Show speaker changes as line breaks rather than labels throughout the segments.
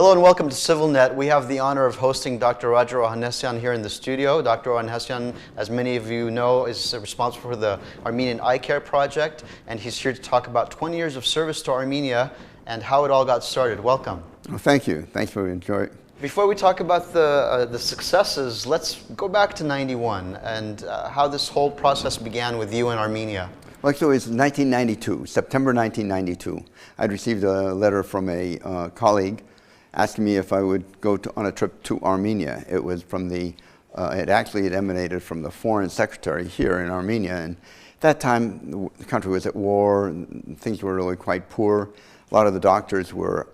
Hello and welcome to CivilNet. We have the honor of hosting Dr. Roger Ohanesian here in the studio. Dr. Ohanesian, as many of you know, is responsible for the Armenian EyeCare project, and he's here to talk about 20 years of service to Armenia and how it all got started. Welcome.
Well, thank you. Thanks for enjoying.
Before we talk about the successes, let's go back to '91 and how this whole process began with you in Armenia.
Well, actually, it was 1992, September 1992. I'd received a letter from a colleague asking me if I would go on a trip to Armenia. It was from it emanated from the foreign secretary here in Armenia. And at that time, the country was at war, and things were really quite poor. A lot of the doctors were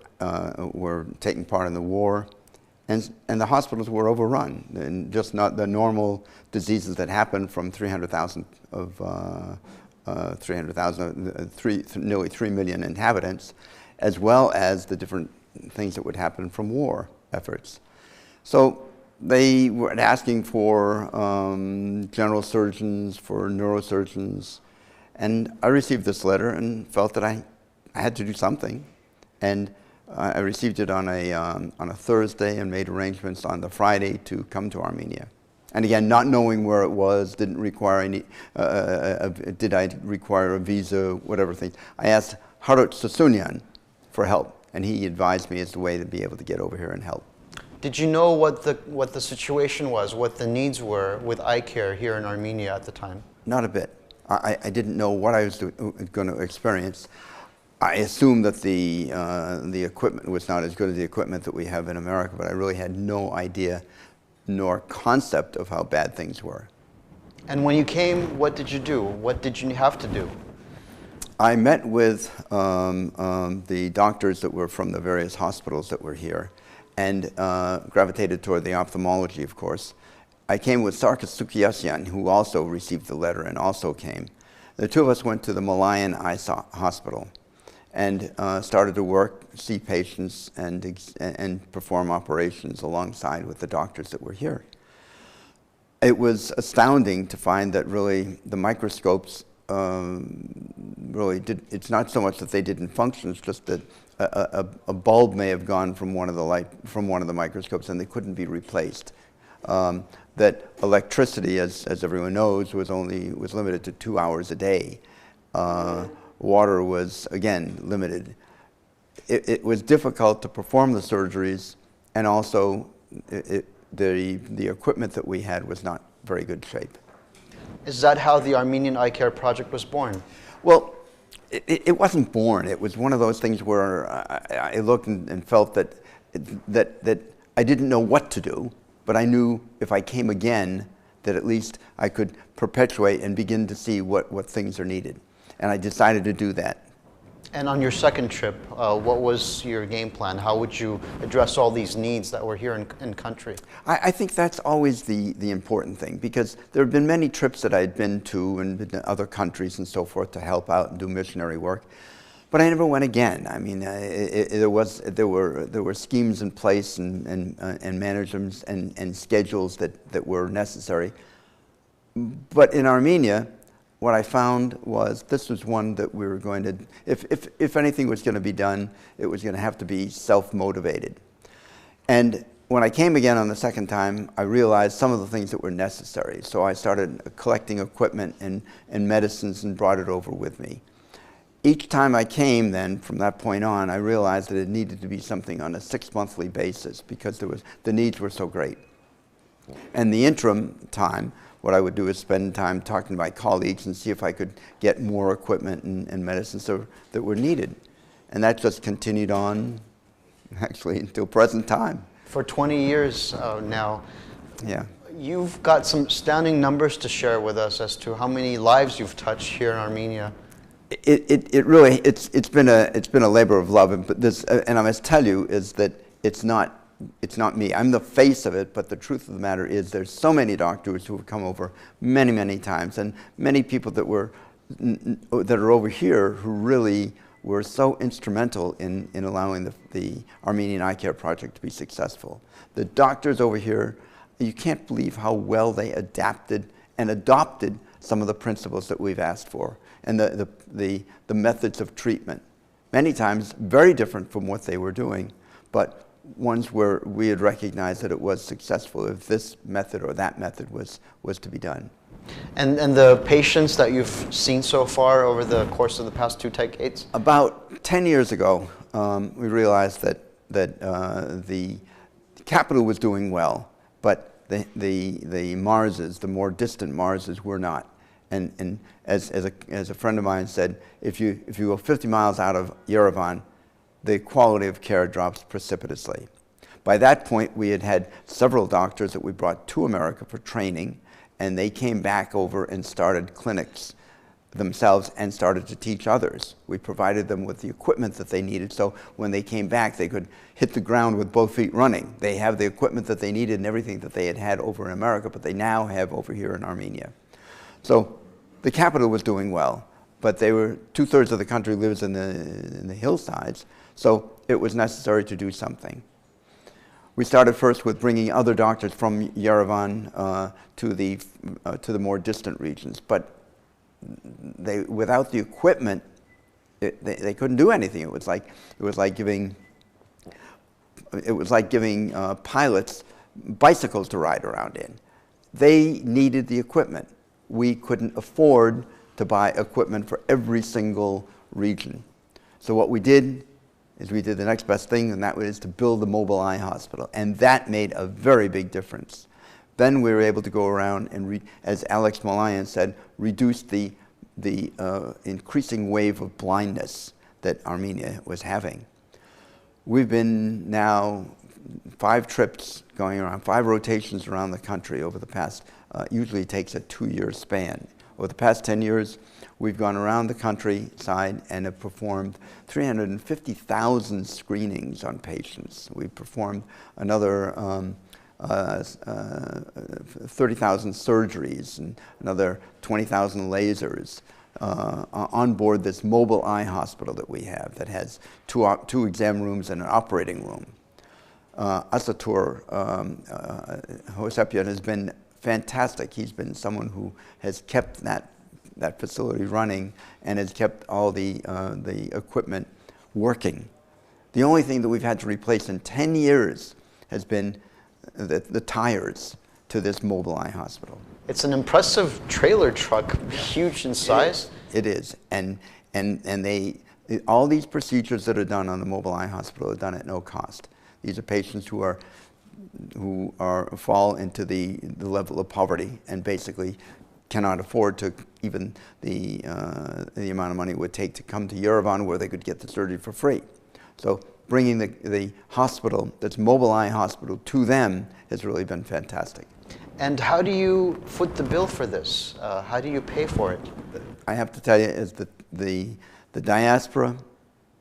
taking part in the war, and the hospitals were overrun, and just not the normal diseases that happen from 300,000 of nearly 3 million inhabitants, as well as the different things that would happen from war efforts. So they were asking for general surgeons, for neurosurgeons, and I received this letter and felt that I had to do something. And I received it on a Thursday and made arrangements on the Friday to come to Armenia. And again, not knowing where it was, didn't require any, did I require a visa, whatever things. I asked Harut Sasunyan for help, and he advised me as the way to be able to get over here and help.
Did you know what the situation was, what the needs were with EyeCare here in Armenia at the time?
Not a bit. I didn't know what I was going to experience. I assumed that the equipment was not as good as the equipment that we have in America, but I really had no idea nor concept of how bad things were.
And when you came, what did you do? What did you have to do?
I met with the doctors that were from the various hospitals that were here and gravitated toward the ophthalmology, of course. I came with Sarkis Sukiasyan, who also received the letter and also came. The two of us went to the Malayan Eye Hospital and started to work, see patients, and perform operations alongside with the doctors that were here. It was astounding to find that really the microscopes it's not so much that they didn't function, it's just that a bulb may have gone from one of the microscopes and they couldn't be replaced. That electricity, as everyone knows, was limited to 2 hours a day. Water was, again, limited. It was difficult to perform the surgeries, and also the equipment that we had was not very good shape.
Is that how the Armenian EyeCare project was born?
Well, it wasn't born. It was one of those things where I looked and felt that I didn't know what to do, but I knew if I came again that at least I could perpetuate and begin to see what things are needed. And I decided to do that.
And on your second trip, what was your game plan? How would you address all these needs that were here in country?
I think that's always the important thing, because there have been many trips that I'd been to and been to other countries and so forth to help out and do missionary work, but I never went again. I mean, there were schemes in place and managements and schedules that were necessary. But in Armenia, what I found was this was one that we were going to, if anything was going to be done, it was going to have to be self-motivated. And when I came again on the second time, I realized some of the things that were necessary. So I started collecting equipment and medicines and brought it over with me. Each time I came then, from that point on, I realized that it needed to be something on a 6-monthly basis because the needs were so great. And the interim time, what I would do is spend time talking to my colleagues and see if I could get more equipment and medicines that were needed. And that just continued on, actually, until present time.
For 20 years now,
yeah.
You've got some astounding numbers to share with us as to how many lives you've touched here in Armenia.
It really, it's been a labor of love, and I must tell you is that it's not me. I'm the face of it, but the truth of the matter is there's so many doctors who have come over many, many times, and many people that are over here who really were so instrumental in allowing the Armenian EyeCare project to be successful. The doctors over here, you can't believe how well they adapted and adopted some of the principles that we've asked for, and the methods of treatment. Many times very different from what they were doing, but ones where we had recognized that it was successful if this method or that method was to be done.
And the patients that you've seen so far over the course of the past 2 decades?
About 10 years ago, we realized that the capital was doing well, but the Marses, the more distant Marses, were not. And as a friend of mine said, if you go 50 miles out of Yerevan, the quality of care drops precipitously. By that point, we had had several doctors that we brought to America for training, and they came back over and started clinics themselves and started to teach others. We provided them with the equipment that they needed, so when they came back, they could hit the ground with both feet running. They have the equipment that they needed and everything that they had had over in America, but they now have over here in Armenia. So the capital was doing well, but they were 2/3 of the country lives in the hillsides, so it was necessary to do something. We started first with bringing other doctors from Yerevan to the more distant regions, but without the equipment, they couldn't do anything. It was like giving pilots bicycles to ride around in. They needed the equipment. We couldn't afford to buy equipment for every single region. So what we did is we did the next best thing, and that was to build a mobile eye hospital. And that made a very big difference. Then we were able to go around and, as Alex Malayan said, reduce the increasing wave of blindness that Armenia was having. We've been now 5 trips going around, 5 rotations around the country over the past, usually takes a 2-year span. Over the past 10 years, we've gone around the countryside and have performed 350,000 screenings on patients. We've performed another 30,000 surgeries and another 20,000 lasers on board this mobile eye hospital that we have that has 2 exam rooms and an operating room. Asatur Hosepian has been fantastic. He's been someone who has kept that facility running and has kept all the equipment working. The only thing that we've had to replace in 10 years has been the tires to this mobile eye hospital.
It's an impressive trailer truck, huge in size.
It is. And all these procedures that are done on the mobile eye hospital are done at no cost. These are patients who fall into the level of poverty and basically cannot afford to even the amount of money it would take to come to Yerevan where they could get the surgery for free. So bringing the hospital, that's mobile eye hospital, to them has really been fantastic.
And how do you foot the bill for this? How do you pay for it?
I have to tell you is that the diaspora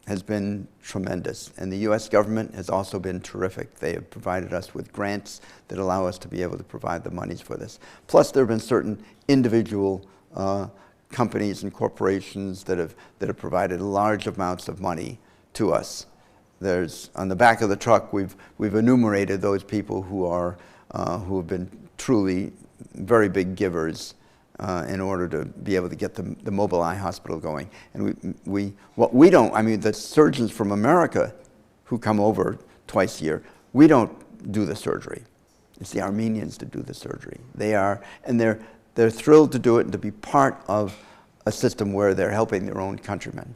has been tremendous, and the U.S. government has also been terrific. They have provided us with grants that allow us to be able to provide the monies for this. Plus, there have been certain individual companies and corporations that have provided large amounts of money to us. There's on the back of the truck we've enumerated those people who have been truly very big givers in order to be able to get the mobile eye hospital going. And the surgeons from America who come over twice a year, we don't do the surgery. It's the Armenians that do the surgery. They're thrilled to do it and to be part of a system where they're helping their own countrymen.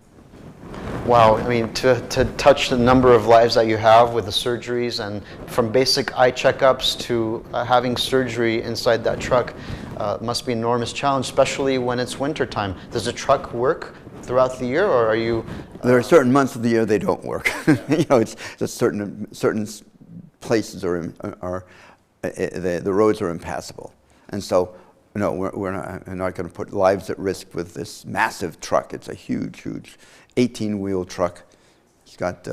Wow, I mean, to touch the number of lives that you have with the surgeries, and from basic eye checkups to having surgery inside that truck must be an enormous challenge, especially when it's winter time. Does the truck work throughout the year, or are you?
There are certain months of the year they don't work. It's just certain places the roads are impassable, and so. No, we're not going to put lives at risk with this massive truck. It's a huge 18-wheel truck. It's got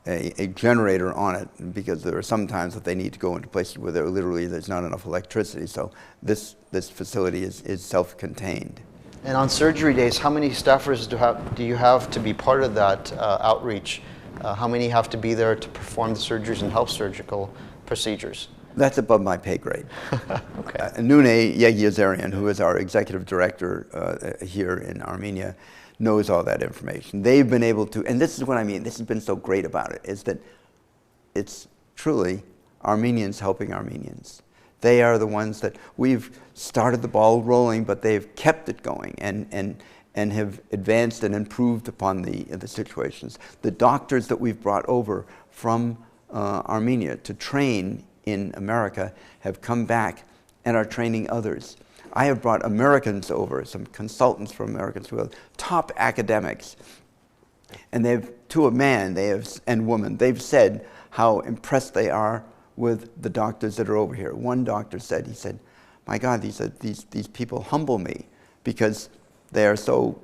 a generator on it because there are some times that they need to go into places where there's not enough electricity. So this facility is self-contained.
And on surgery days, how many staffers do you have to be part of that outreach? How many have to be there to perform the surgeries and help surgical procedures?
That's above my pay grade.
Okay.
Nune Yegiazarian, who is our executive director here in Armenia, knows all that information. They've been able to, and this is what I mean, this has been so great about it, is that it's truly Armenians helping Armenians. They are the ones that we've started the ball rolling, but they've kept it going and have advanced and improved upon the situations. The doctors that we've brought over from Armenia to train in America have come back and are training others. I have brought Americans over, some consultants from Americans who are top academics, and they've, to a man, and woman, they've said how impressed they are with the doctors that are over here. One doctor said, he said, "My God," he said, these people humble me because they're so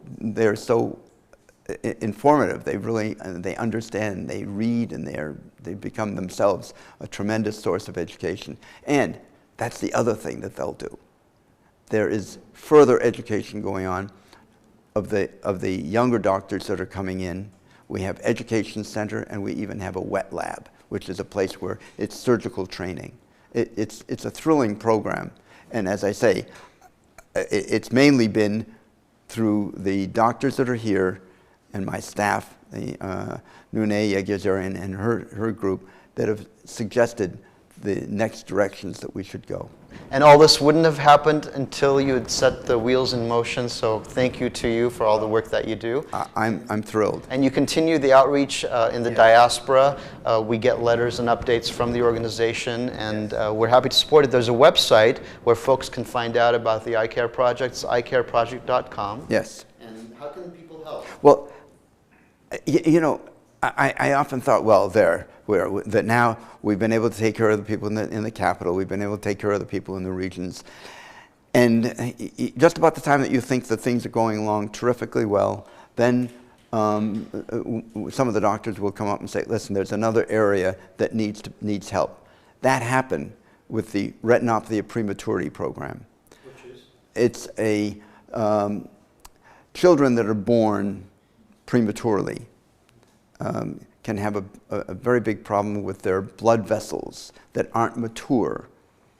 informative. They understand, they read, and they become themselves a tremendous source of education. And that's the other thing that they'll do. There is further education going on of the younger doctors that are coming in. We have education center, and we even have a wet lab, which is a place where it's surgical training. It's a thrilling program, and as I say, it's mainly been through the doctors that are here and my staff, the Nune Yegezerian and her group, that have suggested the next directions that we should go.
And all this wouldn't have happened until you had set the wheels in motion, so thank you to you for all the work that you do.
I'm thrilled.
And you continue the outreach in the diaspora. We get letters and updates from the organization, and we're happy to support it. There's a website where folks can find out about the EyeCare project. It's eyecareproject.com.
Yes.
And how can people help?
Well, you know, I often thought, well, that now we've been able to take care of the people in the capital, we've been able to take care of the people in the regions, and just about the time that you think that things are going along terrifically well, then some of the doctors will come up and say, listen, there's another area that needs help. That happened with the retinopathy of prematurity program.
Which is?
It's a children that are born prematurely can have a very big problem with their blood vessels that aren't mature.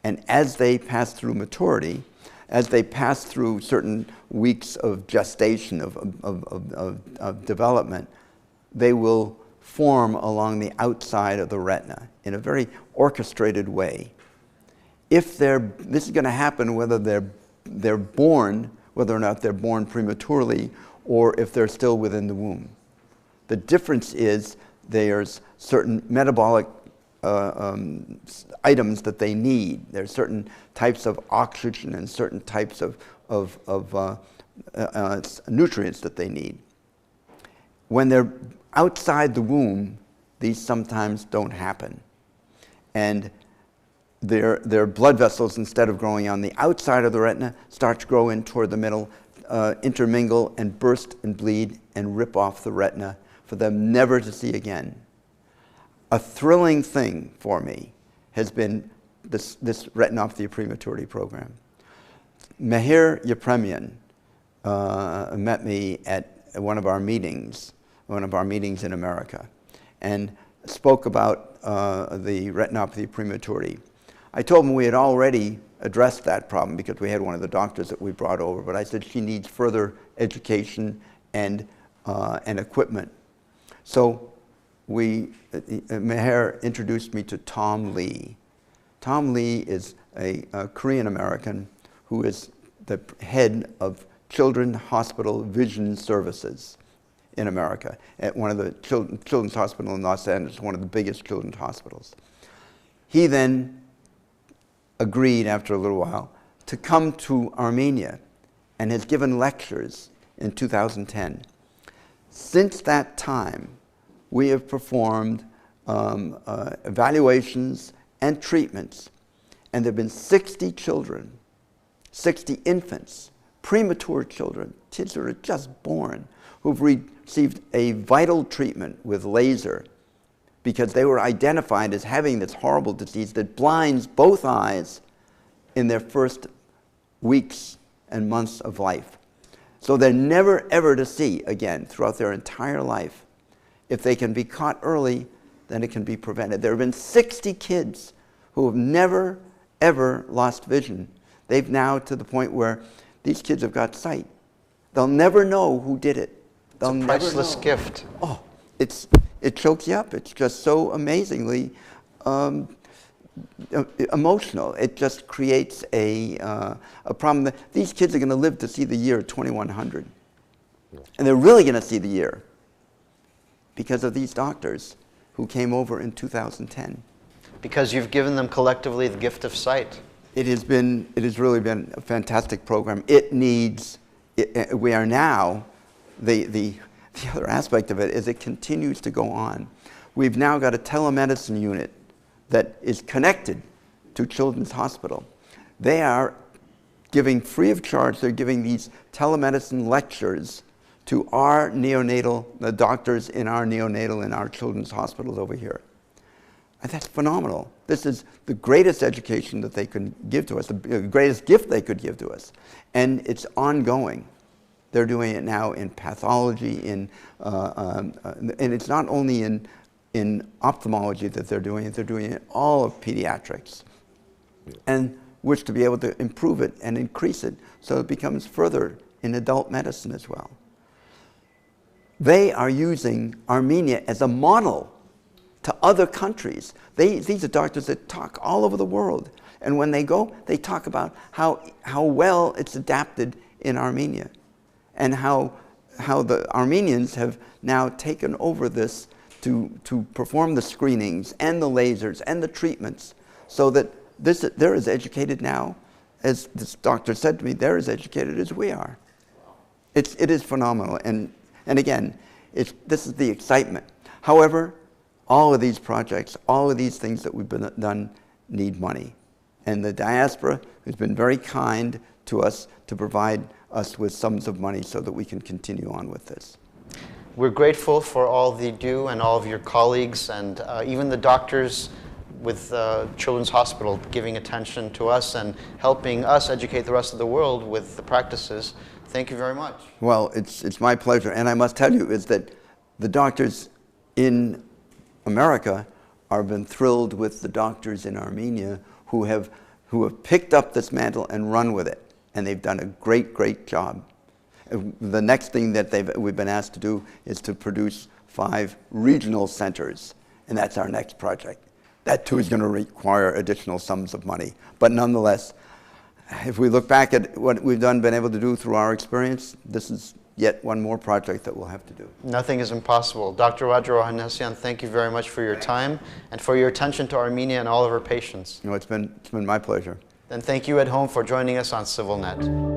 And as they pass through maturity, as they pass through certain weeks of gestation, of development, they will form along the outside of the retina in a very orchestrated way. This is going to happen whether they're born, whether or not they're born prematurely, or if they're still within the womb. The difference is there's certain metabolic items that they need. There's certain types of oxygen and certain types of nutrients that they need. When they're outside the womb, these sometimes don't happen. And their blood vessels, instead of growing on the outside of the retina, start to grow in toward the middle, intermingle and burst and bleed and rip off the retina for them never to see again. A thrilling thing for me has been this retinopathy of prematurity program. Mehir Yepremian met me at one of our meetings in America, and spoke about the retinopathy of prematurity. I told him we had already addressed that problem because we had one of the doctors that we brought over, but I said she needs further education and equipment. So Mehir introduced me to Tom Lee. Tom Lee is a Korean American who is the head of Children's Hospital Vision Services in America at one of the Children's Hospital in Los Angeles, one of the biggest children's hospitals. He then agreed after a little while to come to Armenia and has given lectures in 2010. Since that time, we have performed evaluations and treatments, and there have been 60 children, 60 infants, premature children, kids that are just born, who've received a vital treatment with laser because they were identified as having this horrible disease that blinds both eyes in their first weeks and months of life. So they're never ever to see again throughout their entire life. If they can be caught early, then it can be prevented. There have been 60 kids who have never ever lost vision. They've now to the point where these kids have got sight. They'll never know who did it. they'll
It's a
never
priceless
know.
gift.
Oh, it chokes you up. It's just so amazingly emotional. It just creates a problem that these kids are going to live to see the year 2100. And they're really going to see the year because of these doctors who came over in 2010.
Because you've given them collectively the gift of sight.
It has really been a fantastic program. It needs, we are now, the other aspect of it is it continues to go on. We've now got a telemedicine unit that is connected to Children's Hospital. They are giving free of charge, they're giving these telemedicine lectures to our neonatal, the doctors in our neonatal and our children's hospitals over here. And that's phenomenal. This is the greatest education that they could give to us, the greatest gift they could give to us. And it's ongoing. They're doing it now in pathology, and it's not only in ophthalmology that they're doing it all of pediatrics. And wish to be able to improve it and increase it so it becomes further in adult medicine as well. They are using Armenia as a model to other countries. These are doctors that talk all over the world. And when they go, they talk about how well it's adapted in Armenia and how the Armenians have now taken over this to perform the screenings and the lasers and the treatments so that they're as educated now, as this doctor said to me, they're as educated as we are. It is phenomenal. And again, this is the excitement. However, all of these projects, all of these things that we've done need money. And the diaspora has been very kind to us to provide us with sums of money so that we can continue on with this.
We're grateful for all that you do and all of your colleagues and even the doctors with Children's Hospital giving attention to us and helping us educate the rest of the world with the practices. Thank you very much.
Well, it's my pleasure. And I must tell you is that the doctors in America have been thrilled with the doctors in Armenia who have picked up this mantle and run with it. And they've done a great job. The next thing that we've been asked to do is to produce 5 regional centers. And that's our next project. That too is going to require additional sums of money. But nonetheless, if we look back at what we've been able to do through our experience, this is yet one more project that we'll have to do.
Nothing is impossible. Dr. Roger Ohanesian, thank you very much for your time and for your attention to Armenia and all of our patients.
No, it's been my pleasure.
And thank you at home for joining us on CivilNet.